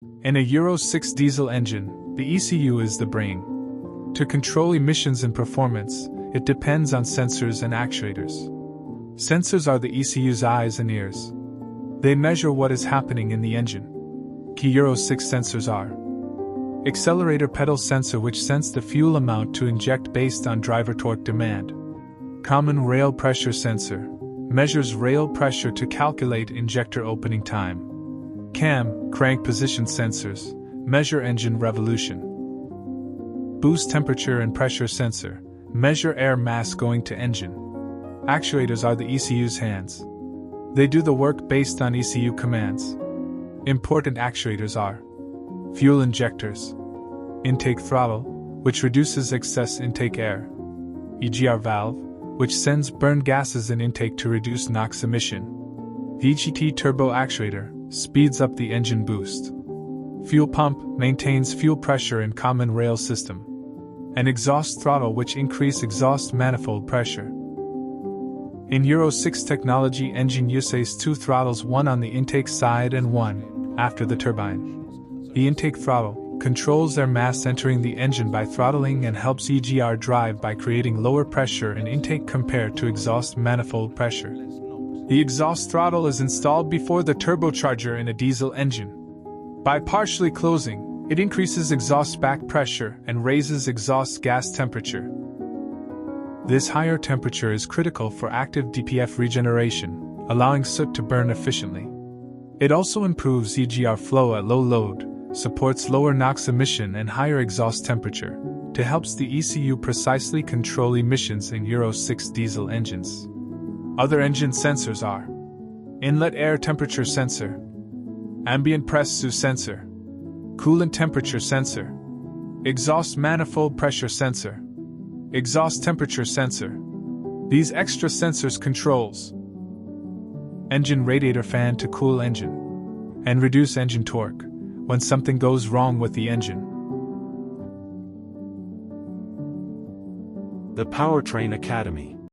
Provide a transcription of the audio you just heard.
In a Euro 6 diesel engine, the ECU is the brain. To control emissions and performance, it depends on sensors and actuators. Sensors are the ECU's eyes and ears. They measure what is happening in the engine. Key Euro 6 sensors are: accelerator pedal sensor, which senses the fuel amount to inject based on driver torque demand. Common rail pressure sensor measures rail pressure to calculate injector opening time. CAM, crank position sensors, measure engine revolution. Boost temperature and pressure sensor, measure air mass going to engine. Actuators are the ECU's hands. They do the work based on ECU commands. Important actuators are: fuel injectors, intake throttle, which reduces excess intake air, EGR valve, which sends burn gases in intake to reduce NOx emission, VGT turbo actuator, speeds up the engine boost, fuel pump, maintains fuel pressure in common rail system, and exhaust throttle, which increase exhaust manifold pressure. In Euro 6 technology, engine uses two throttles, one on the intake side and one after the turbine. The intake throttle controls air mass entering the engine by throttling and helps EGR drive by creating lower pressure in intake compared to exhaust manifold pressure. The exhaust throttle is installed before the turbocharger in a diesel engine. By partially closing, it increases exhaust back pressure and raises exhaust gas temperature. This higher temperature is critical for active DPF regeneration, allowing soot to burn efficiently. It also improves EGR flow at low load, supports lower NOx emission and higher exhaust temperature, to helps the ECU precisely control emissions in Euro 6 diesel engines. Other engine sensors are: inlet air temperature sensor, ambient pressure sensor, coolant temperature sensor, exhaust manifold pressure sensor, exhaust temperature sensor. These extra sensors controls engine radiator fan to cool engine and reduce engine torque when something goes wrong with the engine. The Powertrain Academy.